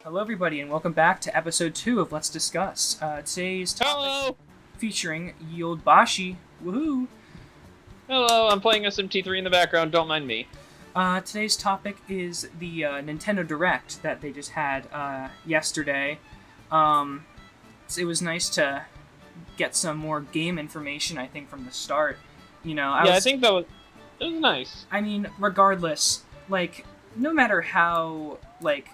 Hello, everybody, and welcome back to episode 2 of Let's Discuss. Today's topic featuring ye old Boshy. Woohoo! Hello, I'm playing SMT3 in the background, don't mind me. Today's topic is the Nintendo Direct that they just had yesterday. It was nice to get some more game information, I think, from the start. I think it was nice. I mean, regardless, no matter how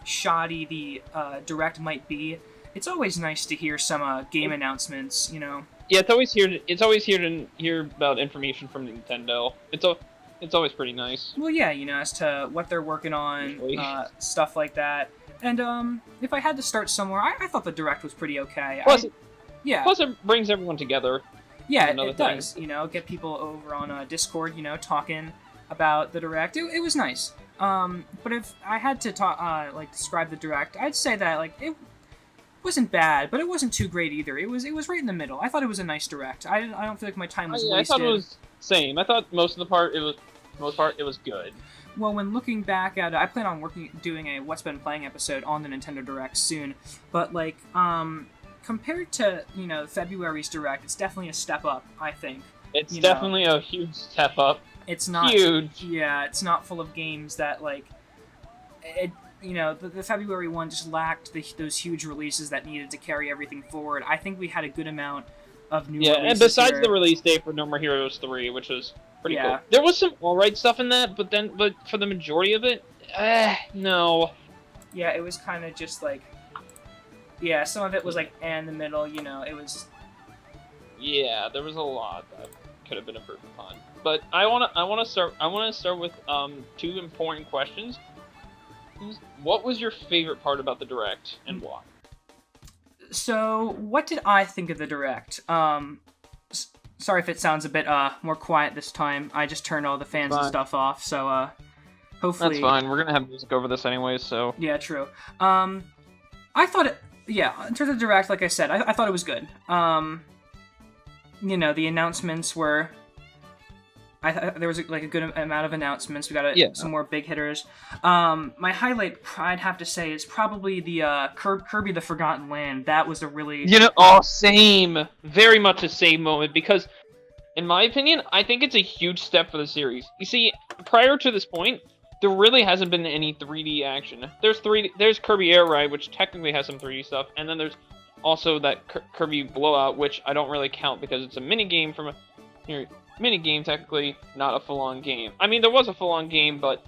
shoddy the Direct might be, it's always nice to hear some game announcements. Yeah, it's always here to hear about information from Nintendo. It's always pretty nice. Well, yeah, as to what they're working on, stuff like that. And if I had to start somewhere, I thought the Direct was pretty okay. Plus it brings everyone together. Yeah, it does. Get people over on Discord, talking about the Direct. It was nice. But if I had to describe the Direct, I'd say that it wasn't bad, but it wasn't too great either. It was right in the middle. I thought it was a nice Direct. I don't feel like my time was wasted. I thought it was same. I thought most part it was good. Well, when looking back at it, I plan on doing a What's Been Playing episode on the Nintendo Direct soon. But compared to February's Direct, it's definitely a step up. I think it's definitely a huge step up. It's not huge. Yeah, it's not full of games that the February one just lacked those huge releases that needed to carry everything forward. I think we had a good amount of new releases and besides here. The release date for No More Heroes 3, which was pretty cool. Yeah. There was some alright stuff in that, but for the majority of it, no. Yeah, it was kind of just some of it was in the middle, it was... Yeah, there was a lot that could have been improved upon. But I want to start with two important questions. What was your favorite part about the Direct, and why? So, what did I think of the Direct? Sorry if it sounds a bit more quiet this time. I just turned all the fans and stuff off, so hopefully... That's fine. We're gonna have music over this anyways, so... Yeah, true. I thought it... Yeah, in terms of Direct, like I said, I thought it was good. The announcements were... there was a good amount of announcements. We got some more big hitters. My highlight, I'd have to say, is probably the Kirby the Forgotten Land. That was a really... Same! Very much the same moment, because, in my opinion, I think it's a huge step for the series. You see, prior to this point, there really hasn't been any 3D action. There's Kirby Air Ride, which technically has some 3D stuff, and then there's also that Kirby Blowout, which I don't really count because it's a mini-game from a... Mini-game, technically, not a full-on game. I mean, there was a full-on game, but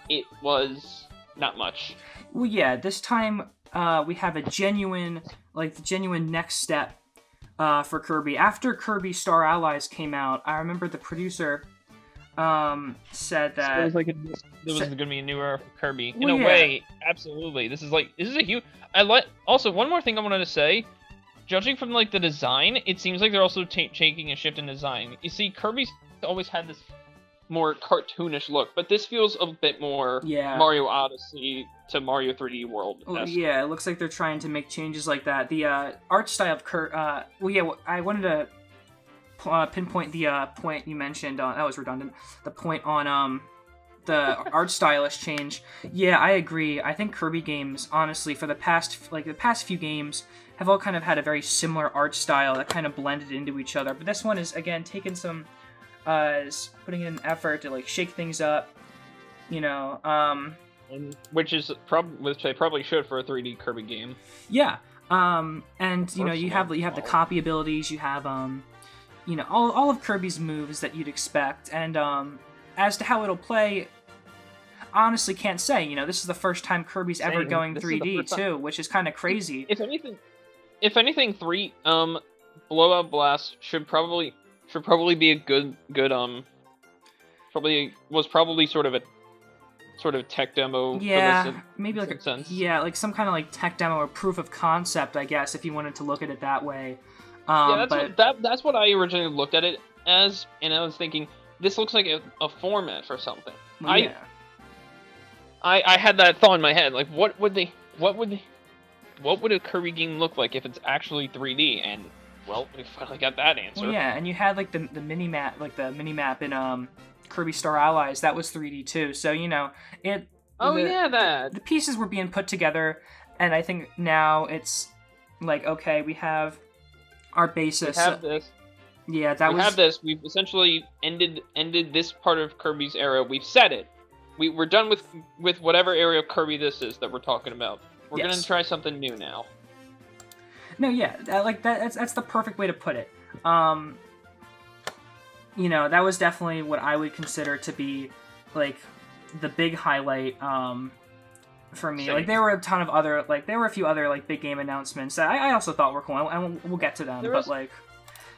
it was not much. Well, yeah, this time we have the genuine next step for Kirby. After Kirby Star Allies came out, I remember the producer said that... So it was going to be a new era for Kirby. In a way, absolutely. This is a huge... Also, one more thing I wanted to say... Judging from the design, it seems like they're also taking a shift in design. You see, Kirby's always had this more cartoonish look, but this feels a bit more Mario Odyssey to Mario 3D World. Oh, yeah, it looks like they're trying to make changes like that. The art style of I wanted to pinpoint the point you mentioned. That was redundant. The point on the art style has changed. Yeah, I agree. I think Kirby games, honestly, for the past few games, have all kind of had a very similar art style that kind of blended into each other. But this one is, again, taking some, is putting in an effort to shake things up, which I probably should for a 3D Kirby game. Yeah, and you have the copy abilities, you have all of Kirby's moves that you'd expect, and as to how it'll play, honestly can't say. This is the first time Kirby's ever going 3D too, which is kind of crazy. If anything, 3 Blowout Blast should probably be a good probably sort of a tech demo. Yeah, for this, maybe sense. Some kind of tech demo or proof of concept, I guess, if you wanted to look at it that way. That's what I originally looked at it as, and I was thinking this looks like a format for something. Well, yeah. I had that thought in my head, what would a Kirby game look like if it's actually 3D? And well, we finally got that answer. Well, yeah, and you had the mini map, the mini map in Kirby Star Allies, that was 3D too. So that the pieces were being put together, and I think now it's like, okay, we have our basis. We have this. Yeah, that we was. have this. We've essentially ended this part of Kirby's era. We've said it. We're done with whatever area of Kirby this is that we're talking about. We're Yes. gonna try something new now. No, yeah, that's the perfect way to put it. You know, that was definitely what I would consider to be like the big highlight for me. Same. Like there were a ton of other there were a few other like big game announcements that I also thought were cool, and we'll get to them. But like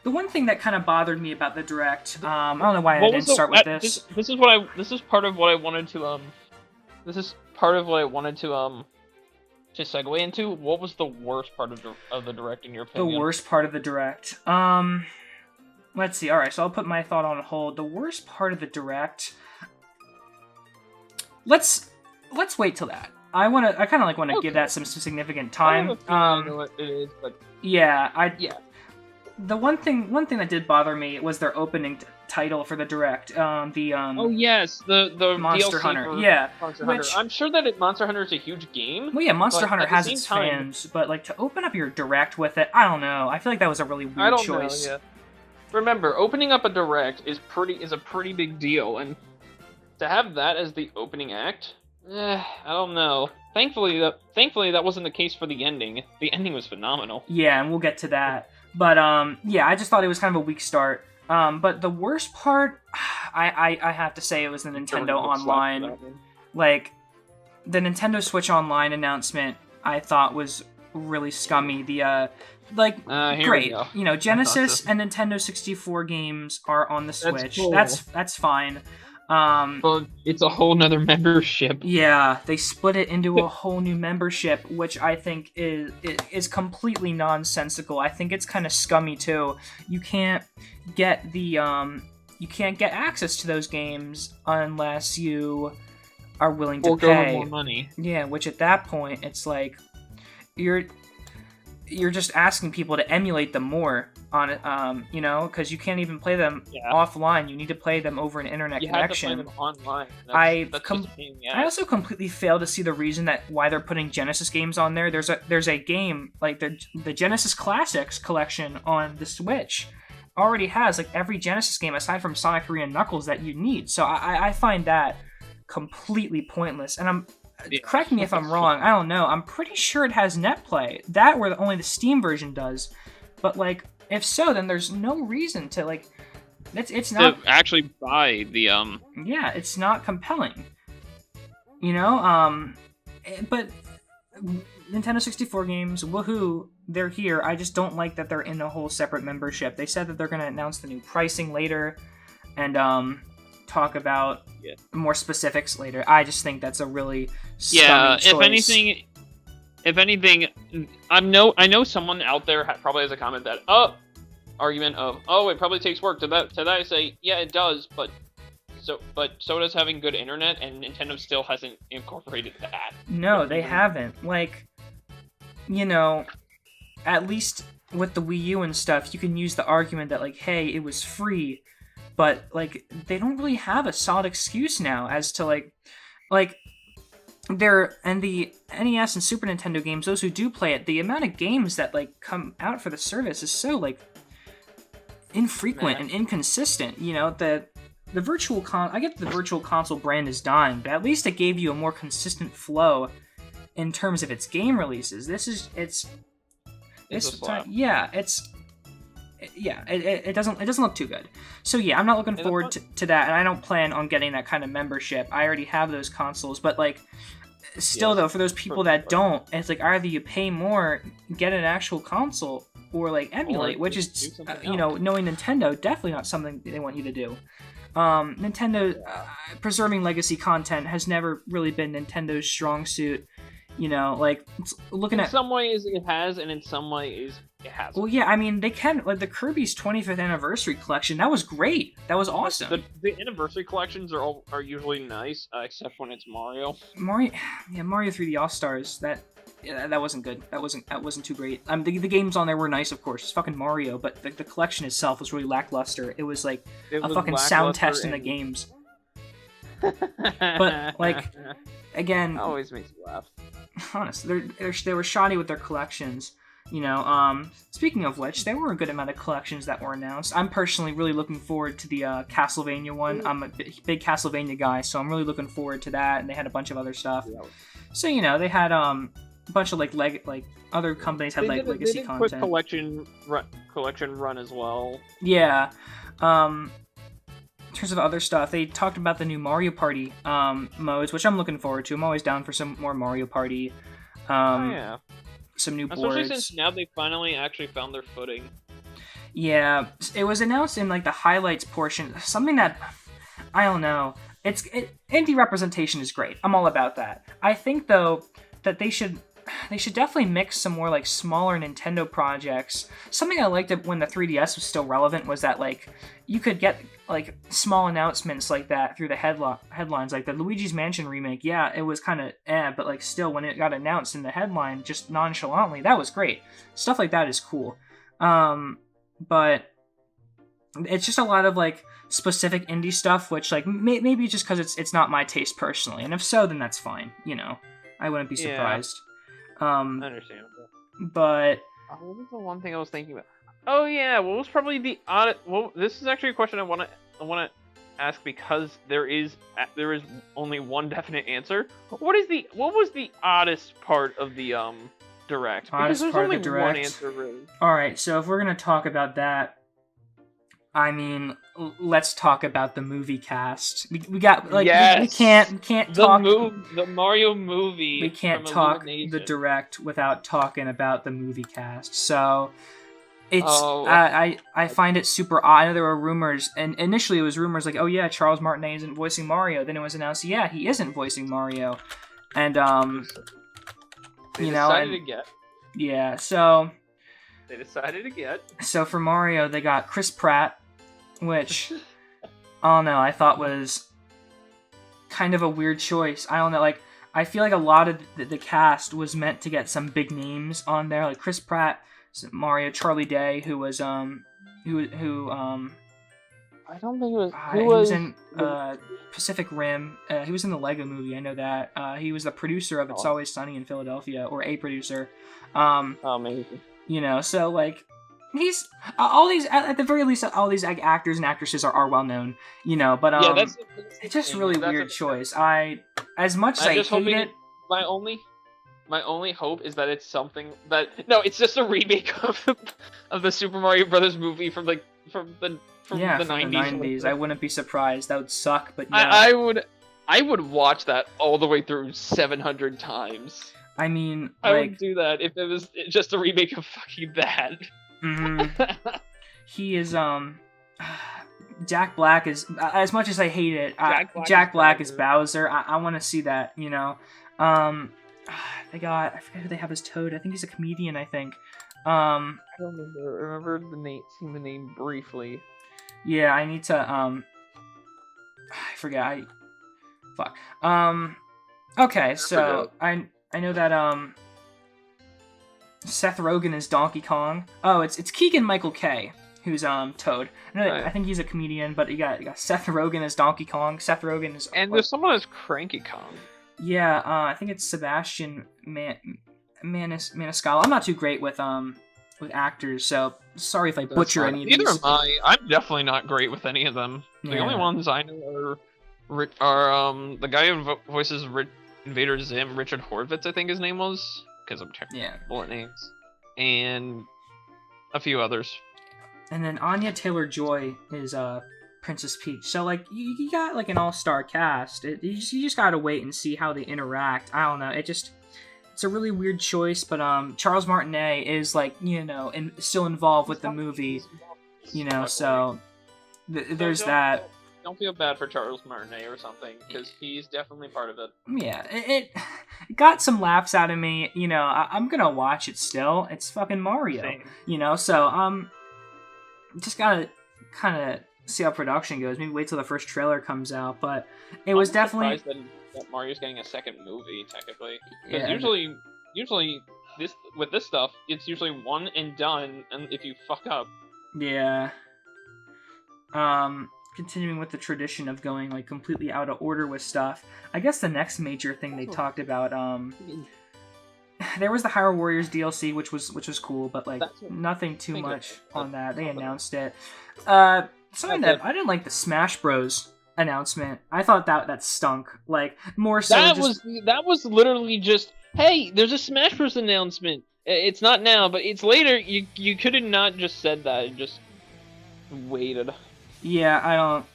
the one thing that kind of bothered me about the direct, I don't know why I didn't start with this. This is part of what I wanted to to segue into. What was the worst part of the direct in your opinion? The worst part of the direct. Let's see. All right, so I'll put my thought on hold. The worst part of the direct. Let's wait till that. I kind of want to give that some significant time. I know what it is, but yeah. The one thing that did bother me was their opening title for the direct. Oh yes, the Monster DLC Hunter. For yeah, Monster Hunter. I'm sure that Monster Hunter is a huge game. Well, yeah, Monster Hunter has its fans, but like to open up your direct with it, I don't know. I feel like that was a really weird choice. Know, yeah. Remember, opening up a direct is a pretty big deal, and to have that as the opening act, I don't know. Thankfully, that wasn't the case for the ending. The ending was phenomenal. Yeah, and we'll get to that. But yeah, I just thought it was kind of a weak start. But the worst part, I have to say, it was the Nintendo Online. Like the Nintendo Switch Online announcement, I thought was really scummy. The great, you know, Genesis and Nintendo 64 games are on the Switch. Cool. That's fine. Well, it's a whole nother membership. Yeah, they split it into a whole new membership, which I think is completely nonsensical. I think it's kind of scummy too. You can't get access to those games unless you are willing to pay more money. Yeah, which at that point it's like you're just asking people to emulate them more on it, you know, because you can't even play them offline. You need to play them over an internet connection. You have to play them online. I also completely fail to see the reason why they're putting Genesis games on there. There's a game like the Genesis Classics collection on the Switch already has like every Genesis game aside from Sonic 3 and Knuckles that you need. So I find that completely pointless. And correct me if I'm wrong. I don't know. I'm pretty sure it has NetPlay. That where only the Steam version does. But like, if so, then there's no reason to like. It's not to actually buy the Yeah, it's not compelling. You know, but Nintendo 64 games, woohoo, they're here. I just don't like that they're in a whole separate membership. They said that they're going to announce the new pricing later, and talk about more specifics later. I just think that's a really scummy choice. If anything, I know someone out there probably has a comment that it probably takes work. To that I say, yeah, it does, but so does having good internet, and Nintendo still hasn't incorporated that. No, they haven't. Like, you know, at least with the Wii U and stuff, you can use the argument that like, hey, it was free. But, like, they don't really have a solid excuse now as to, like, the NES and Super Nintendo games, those who do play it, the amount of games that, like, come out for the service is so, like, infrequent and inconsistent. You know, the Virtual I get the Virtual Console brand is dying, but at least it gave you a more consistent flow in terms of its game releases. It doesn't look too good. So yeah, I'm not looking forward to that, and I don't plan on getting that kind of membership. I already have those consoles, but like, still though, for those people that don't, it's like either you pay more, get an actual console, or like emulate, which is, you know, knowing Nintendo, definitely not something they want you to do. Nintendo preserving legacy content has never really been Nintendo's strong suit. You know, like, in some ways it has, and in some ways it hasn't. Well, yeah, I mean, they can, like, the Kirby's 25th anniversary collection, that was great. That was awesome. The anniversary collections are usually nice, except when it's Mario. Mario 3D All-Stars, that wasn't good. That wasn't too great. The games on there were nice, of course. It's fucking Mario, but the collection itself was really lackluster. It was like a fucking sound test in the games. But, like, again... That always makes me laugh. honestly, they were shoddy with their collections. Speaking of which, there were a good amount of collections that were announced. I'm personally really looking forward to the Castlevania one. I'm a big Castlevania guy, so I'm really looking forward to that. And they had a bunch of other stuff. So they had a bunch of like other companies had legacy they did content. Quick collection run as well. Yeah. In terms of other stuff, they talked about the new Mario Party modes, which I'm looking forward to. I'm always down for some more Mario Party. Yeah. Some new Especially boards. Since now they finally actually found their footing. Yeah, it was announced in like the highlights portion. Something that I don't know. Indie representation is great. I'm all about that. I think though that they should definitely mix some more like smaller Nintendo projects. Something I liked when the 3DS was still relevant was that like you could get like small announcements like that through the headlines, like the Luigi's Mansion remake. Yeah, it was kind of but like still when it got announced in the headline just nonchalantly, that was great. Stuff like that is cool. But it's just a lot of like specific indie stuff, which like maybe just because it's not my taste personally, and if so, then that's fine. I wouldn't be surprised. Understandable. But what was the one thing I was thinking about? Oh yeah, what was probably the odd? Well, this is actually a question I want to ask because there is only one definite answer. What was the oddest part of the direct? Because there's only one answer really. All right, so if we're gonna talk about that, I mean, let's talk about the movie cast. We got like we can't talk the Mario movie. We can't talk the direct without talking about the movie cast. So it's I find it super odd. I know there were rumors, and initially it was rumors like, oh yeah, Charles Martinet isn't voicing Mario. Then it was announced, yeah, he isn't voicing Mario, and they decided to get. Yeah, so they decided to get. So for Mario, they got Chris Pratt, which I don't know, I thought was kind of a weird choice. I don't know, like I feel like a lot of the cast was meant to get some big names on there, like Chris Pratt, Mario, Charlie Day, who was I don't think it was. He was in Pacific Rim. He was in the Lego Movie. I know that. He was the producer of It's Always Sunny in Philadelphia, or a producer. Amazing. So like he's all these at the very least all these actors and actresses are well known. But that's it's just really weird choice. As much as I hate it. My only hope is that it's something that it's just a remake of the Super Mario Brothers movie from the 90s. I wouldn't be surprised. That would suck, but yeah. I would watch that all the way through 700 times. I mean, I would do that if it was just a remake of fucking that. Mm-hmm. He is Jack Black is as much as I hate it. Jack Black is Bowser. I want to see that. I forget who they have as Toad. I think he's a comedian. I think. I don't remember seeing the name briefly. Yeah, I need to. I forget. Fuck. Okay, so I know that Seth Rogen is Donkey Kong. Oh, it's Keegan-Michael Kay who's Toad. I think he's a comedian, but you got Seth Rogen as Donkey Kong. Seth Rogen is. And there's someone as Cranky Kong. Yeah, I think it's Sebastian Maniscalco. I'm not too great with actors, so sorry if I butcher any of these. Neither am I. I'm definitely not great with any of them. The only ones I know are the guy who voices Invader Zim, Richard Horvitz, I think his name was, because I'm terrible at names, and a few others. And then Anya Taylor-Joy is Princess Peach. So like you got like an all-star cast. You just gotta wait and see how they interact. I don't know. It's a really weird choice, but Charles Martinet is like still involved with the movie. So there's that. Don't feel bad for Charles Martinet or something, because he's definitely part of it. Yeah, it got some laughs out of me. I'm gonna watch it still. It's fucking Mario. Same. So just gotta kind of see how production goes. Maybe wait till the first trailer comes out. But it was definitely surprised that Mario's getting a second movie technically, because usually with this stuff it's usually one and done, and if you fuck up. Yeah. Continuing with the tradition of going like completely out of order with stuff. I guess the next major thing they talked about there was the Hyrule Warriors DLC, which was cool, but like That's what- nothing too Thank you. much on that. They Something. announced it. Something That's that I didn't like the Smash Bros. Announcement. I thought that stunk. Like more so. That was literally just, hey, there's a Smash Bros. Announcement. It's not now, but it's later. You could have not just said that and just waited. Yeah, I don't.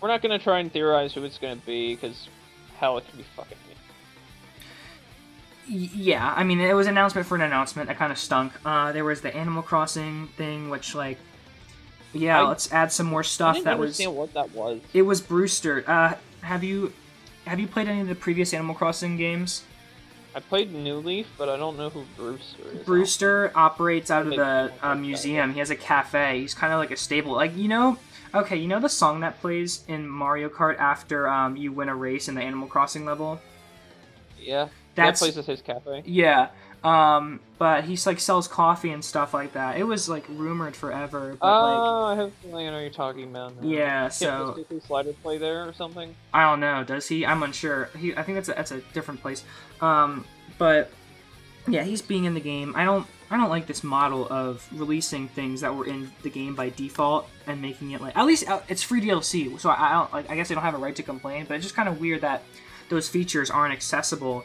We're not gonna try and theorize who it's gonna be, because hell, it could be fucking me. Yeah, I mean, it was an announcement for an announcement. That kind of stunk. There was the Animal Crossing thing, which like, yeah, let's add some more stuff. I didn't understand what that was. It was Brewster. Have you played any of the previous Animal Crossing games? I played New Leaf, but I don't know who Brewster is. Brewster operates out of the museum. He has a cafe. He's kind of like a staple. Like, okay, you know the song that plays in Mario Kart after you win a race in the Animal Crossing level? Yeah, that place is his cafe. Yeah, but he's like sells coffee and stuff like that. It was like rumored forever. But, I have a feeling I know what you're talking about now. Yeah, so does Slider play there or something? I don't know. Does he? I'm unsure. I think that's a different place. But yeah, he's being in the game. I don't like this model of releasing things that were in the game by default and making it like, at least it's free DLC. So I don't like. I guess I don't have a right to complain. But it's just kind of weird that those features aren't accessible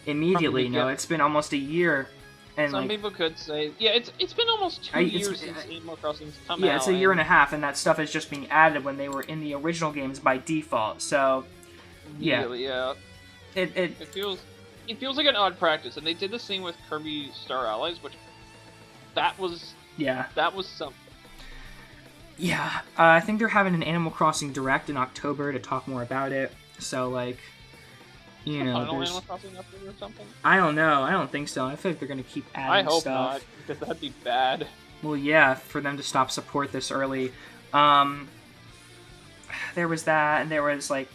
immediately. It's been almost a year, and some people could say, yeah, it's been almost 2 years since Animal Crossing's come out. Yeah, it's a year and a half, and that stuff is just being added when they were in the original games by default. So, yeah, it feels like an odd practice, and they did the same with Kirby Star Allies, which that was something. Yeah, I think they're having an Animal Crossing Direct in October to talk more about it. So like. Animal Crossing update or something? I don't know. I don't think so. I feel like they're going to keep adding stuff. I hope not, because that'd be bad. Well, yeah, for them to stop support this early. There was that, and there was, like,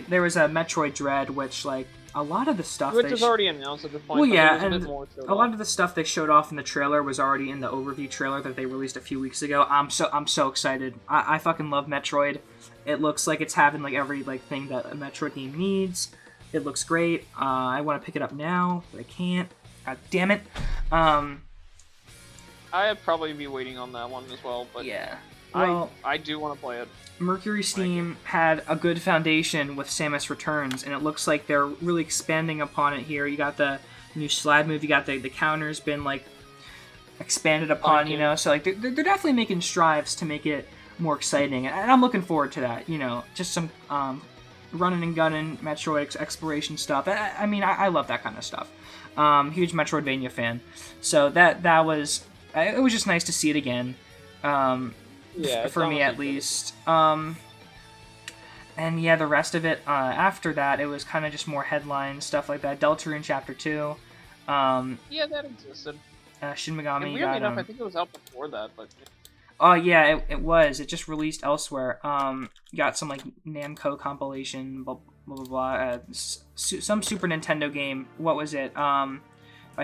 there was a Metroid Dread, which, like, a lot of the stuff... Which is already announced at this point. Well, yeah, and a lot of the stuff they showed off in the trailer was already in the overview trailer that they released a few weeks ago. I'm so excited. I fucking love Metroid. It looks like it's having like every like thing that a Metroid game needs. It looks great. I want to pick it up now, but I can't. God damn it. I'd probably be waiting on that one as well, but yeah. Well, I do want to play it. Mercury Steam had a good foundation with Samus Returns, and it looks like they're really expanding upon it here. You got the new slide move, you got the counter's been like expanded upon, so like they're definitely making strides to make it more exciting, and I'm looking forward to that. Just some running and gunning Metroid exploration stuff. I mean, I love that kind of stuff. Huge Metroidvania fan, so that was it was just nice to see it again. For me at least. And yeah, the rest of it after that, it was kind of just more headline stuff like that. Deltarune Chapter 2. Yeah, that existed. Shin Megami. And weirdly enough, I think it was out before that, but. Oh yeah, it was. It just released elsewhere. Got some like Namco compilation, blah blah blah. blah some Super Nintendo game. What was it? By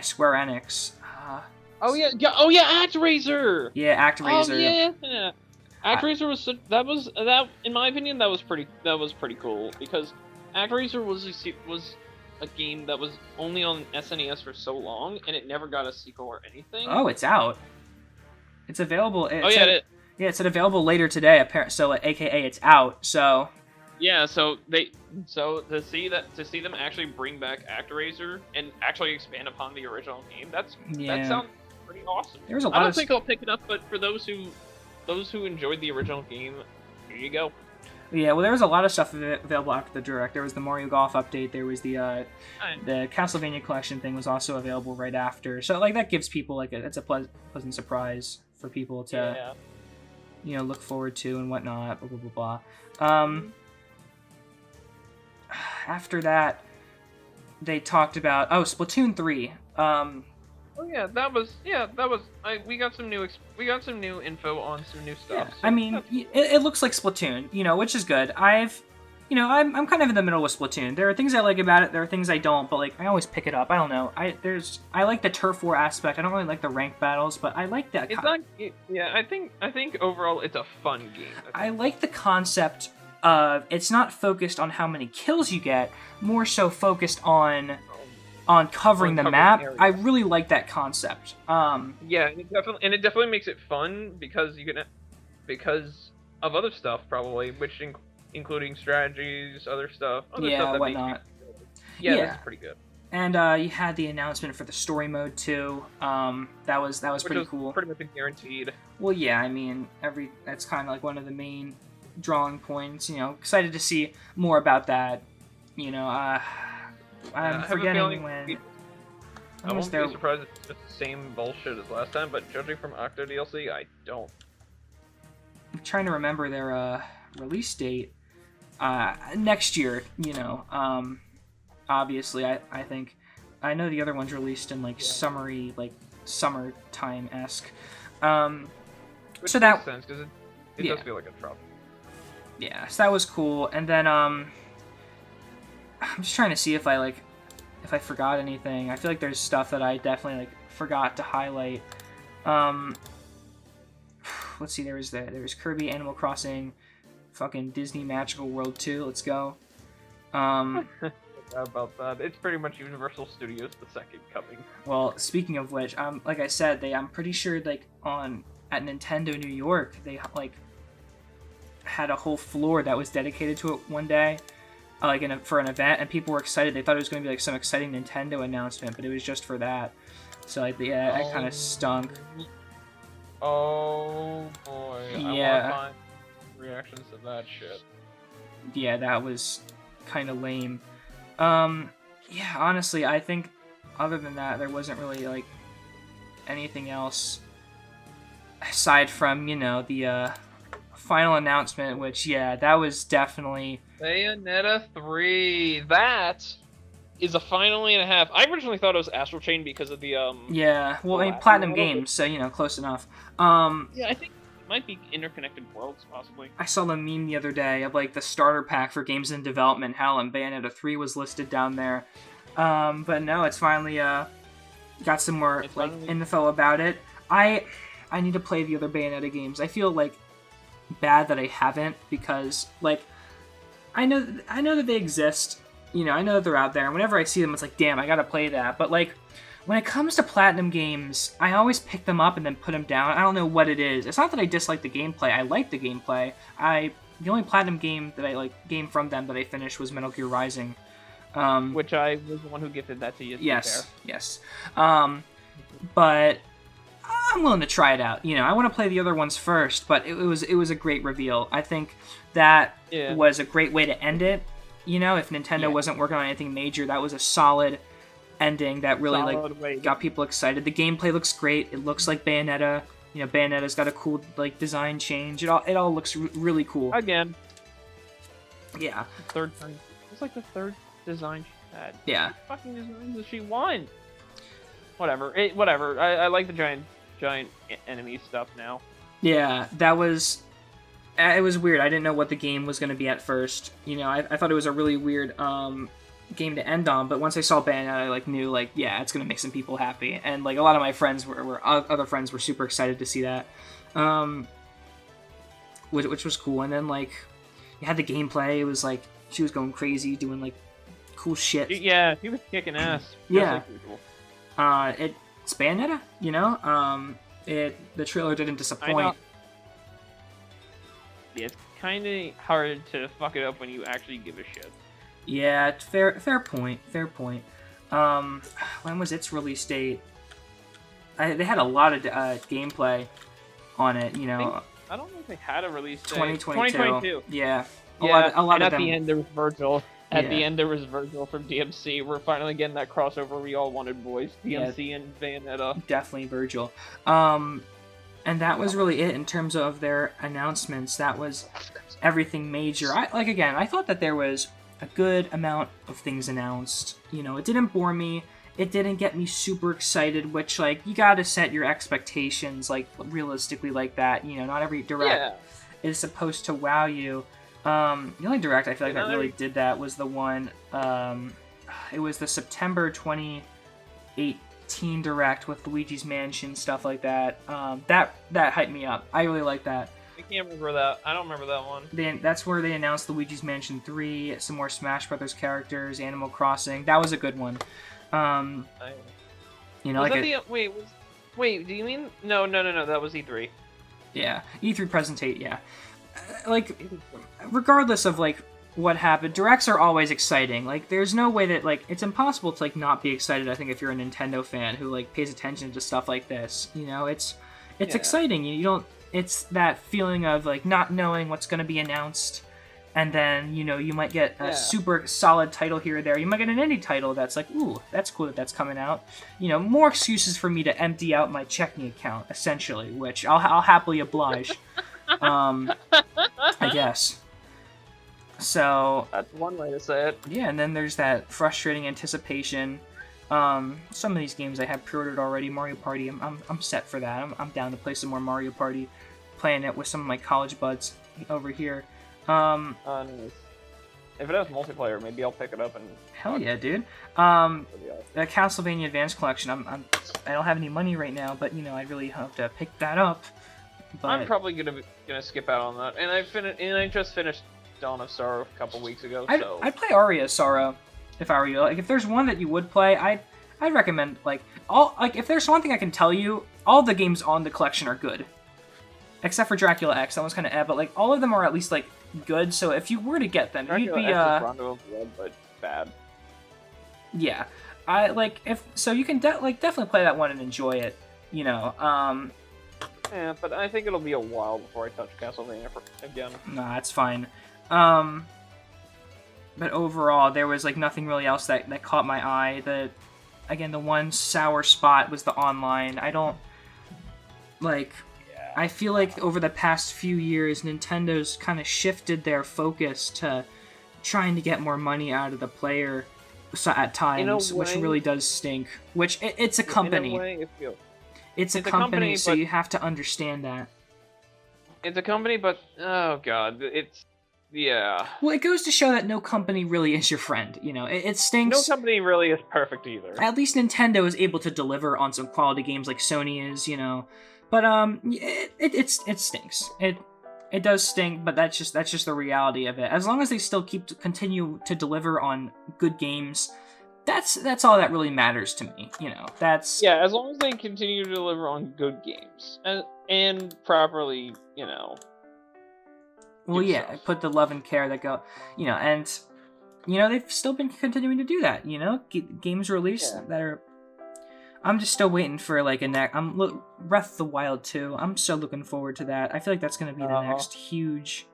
Square Enix. Oh yeah, ActRaiser. Yeah, ActRaiser. Oh yeah. ActRaiser was in my opinion that was pretty cool, because ActRaiser was a game that was only on SNES for so long, and it never got a sequel or anything. Oh, it's out. It's available. It said available later today. So, AKA, it's out. So. Yeah. So to see them actually bring back ActRaiser and actually expand upon the original game, that sounds pretty awesome. I don't think I'll pick it up, but for those who enjoyed the original game, here you go. Yeah, well, there was a lot of stuff available after the Direct. There was the Mario Golf update. There was the Castlevania Collection thing was also available right after. So, like, that gives people, like, it's a pleasant surprise for people to, look forward to and whatnot, blah, blah, blah, blah. After that, they talked about, Splatoon 3. We got some new info on some new stuff. Yeah, so I mean, it looks like Splatoon, which is good. I'm kind of in the middle with Splatoon. There are things I like about it. There are things I don't, but like I always pick it up. I don't know. I like the turf war aspect. I don't really like the rank battles, but I like that. I think overall it's a fun game. I like the concept it's not focused on how many kills you get, more so focused on covering the map. Area. I really like that concept. Yeah, it definitely makes it fun because of other stuff probably, which including strategies, other stuff that whatnot. Yeah, that's pretty good. And you had the announcement for the story mode too. That was pretty cool. Pretty much guaranteed. Well, yeah, I mean, that's kind of like one of the main drawing points. Excited to see more about that. I'm forgetting when. I won't be surprised if it's just the same bullshit as last time, but judging from Octo DLC, I don't. I'm trying to remember their release date. Next year, obviously, I think. I know the other one's released in summertime-esque. Which so makes sense because it does feel like a drop. Yeah, so that was cool. And then I'm just trying to see if I forgot anything. I feel like there's stuff that I definitely forgot to highlight. Let's see. There was Kirby, Animal Crossing, fucking Disney Magical World 2. Let's go. How about that? It's pretty much Universal Studios the second coming. Well, speaking of which, like I said, I'm pretty sure at Nintendo New York they had a whole floor that was dedicated to it one day. For an event, and people were excited. They thought it was going to be some exciting Nintendo announcement, but it was just for that. So that kind of stunk. Oh boy! Yeah. I want to find reactions to that shit. Yeah, that was kind of lame. Yeah, honestly, I think other than that, there wasn't really anything else aside from the final announcement, which that was definitely. Bayonetta 3. That is a finally and a half. I originally thought it was Astral Chain because of the Yeah, well, I mean, Platinum Games, so close enough. Yeah, I think it might be Interconnected Worlds, possibly. I saw the meme the other day of the starter pack for games in development. Hell, and Bayonetta 3 was listed down there. But no, it's finally got some more info about it. I need to play the other Bayonetta games. I feel bad that I haven't because I know that they exist. I know that they're out there, and whenever I see them, it's damn, I gotta play that. But when it comes to Platinum games, I always pick them up and then put them down. I don't know what it is. It's not that I dislike the gameplay. I like the gameplay. The only Platinum game that I game from them that I finished was Metal Gear Rising, which I was the one who gifted that to you. Yes. But I'm willing to try it out. I want to play the other ones first, but it was a great reveal. I think that was a great way to end it. If Nintendo wasn't working on anything major, that was a solid ending that really got people excited. The gameplay looks great. It looks like Bayonetta. Bayonetta's got a cool design change. It all looks really cool. Again. Yeah. Third time. It's the third design she had. Yeah. What fucking designs that she won? Whatever. Whatever. I like the giant enemy stuff now. Yeah, that was. It was weird. I didn't know what the game was going to be at first. I thought it was a really weird game to end on, but once I saw Bayonetta, I knew it's going to make some people happy, and a lot of my friends other friends were super excited to see that, which was cool. And then you had the gameplay. It was she was going crazy doing cool shit. Yeah, he was kicking ass. Yeah. It's Bayonetta. The trailer didn't disappoint. Yeah, it's kind of hard to fuck it up when you actually give a shit. Yeah, fair point. When was its release date? They had a lot of gameplay on it. I don't know if they had a release date. 2022. Yeah. A lot and of them. At the end there was Virgil. At the end there was Virgil from DMC. We're finally getting that crossover we all wanted, boys. DMC and Bayonetta. Definitely Virgil. And that was really it in terms of their announcements. That was everything major. I thought that there was a good amount of things announced. It didn't bore me. It didn't get me super excited, which, you gotta set your expectations, realistically like that. Not every direct is supposed to wow you. The only direct I feel that really did that was the one, it was the September 2018 direct with Luigi's Mansion, stuff like that. That hyped me up. I really like that. I can't remember that. I don't remember that one. That's where they announced Luigi's Mansion 3, some more Smash Brothers characters, Animal Crossing. That was a good one. You know, was like that wait, do you mean no, that was E3. Yeah, E3 presentate, yeah. Like, regardless of, like, what happened, Directs are always exciting. Like, there's no way that, like, it's impossible to, like, not be excited, I think, if you're a Nintendo fan who, like, pays attention to stuff like this. You know, it's exciting. You don't, it's that feeling of, like, not knowing what's going to be announced, and then, you know, you might get a super solid title here or there. You might get an indie title that's like, ooh, that's cool that that's coming out. You know, more excuses for me to empty out my checking account, essentially, which I'll happily oblige. I guess. So that's one way to say it. Yeah, and then there's that frustrating anticipation. Some of these games I have pre-ordered already. Mario Party, I'm set for that. I'm down to play some more Mario Party, playing it with some of my college buds over here. Nice. If it has multiplayer, maybe I'll pick it up and. Hell yeah, dude. The Castlevania Advance Collection. I don't have any money right now, but you know I really hope to pick that up. But I'm probably gonna skip out on that, and I just finished Dawn of Sorrow a couple weeks ago. So I'd play Aria of Sorrow if I were you. Like if there's one that you would play, I'd recommend if there's one thing I can tell you, all the games on the collection are good, except for Dracula X. That one's kind of but like all of them are at least like good. So if you were to get them, Dracula you'd be X is Rondo of Blood, but bad. Yeah, you can definitely play that one and enjoy it. You know. Yeah, but I think it'll be a while before I touch Castlevania again. Nah, that's fine. But overall, there was like nothing really else that caught my eye. The one sour spot was the online. I don't like. Yeah. I feel like over the past few years, Nintendo's kind of shifted their focus to trying to get more money out of the player at times, which really does stink. Which it's a company. In a way, it feels. It's a company, so you have to understand that. It's a company, but oh god, yeah. Well, it goes to show that no company really is your friend. You know, it stinks. No company really is perfect either. At least Nintendo is able to deliver on some quality games like Sony is, you know. But it stinks. It does stink, but that's just the reality of it. As long as they still continue to deliver on good games. That's all that really matters to me, you know. As long as they continue to deliver on good games and properly, you know. Well, yeah, put the love and care that go, you know, and you know they've still been continuing to do that, you know. Games released that are. I'm just still waiting for like Breath of the Wild 2. I'm so looking forward to that. I feel like that's gonna be the next huge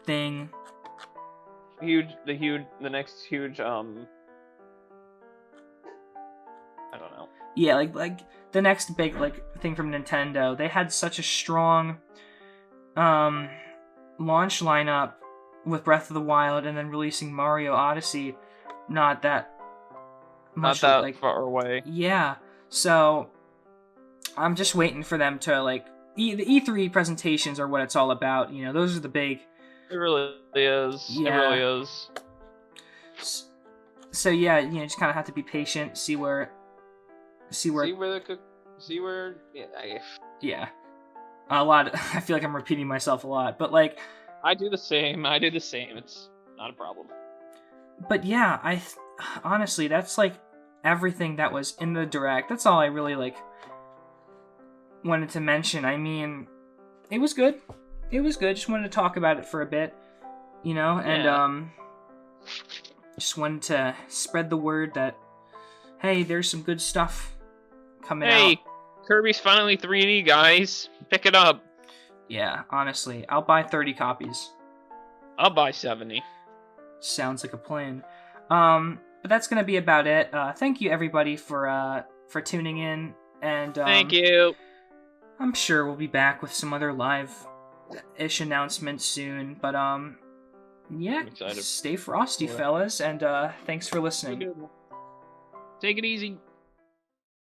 thing. The next huge I don't know. Yeah, like the next big thing from Nintendo. They had such a strong launch lineup with Breath of the Wild and then releasing Mario Odyssey not that far away. Yeah. So I'm just waiting for them to the E3 presentations are what it's all about, you know. Those are the big. It really is. Yeah. It really is. So yeah, you know, just kind of have to be patient, see where. Yeah. A lot. I feel like I'm repeating myself a lot, but like. I do the same. It's not a problem. But yeah, honestly, that's like everything that was in the Direct. That's all I really wanted to mention. I mean, it was good. Just wanted to talk about it for a bit, you know, and just wanted to spread the word that hey, there's some good stuff coming out. Hey, Kirby's finally 3D, guys. Pick it up. Yeah, honestly, I'll buy 30 copies. I'll buy 70. Sounds like a plan. But that's gonna be about it. Thank you everybody for tuning in, and thank you. I'm sure we'll be back with some other live-ish announcements soon. But yeah, stay frosty, fellas, and thanks for listening. Take it easy.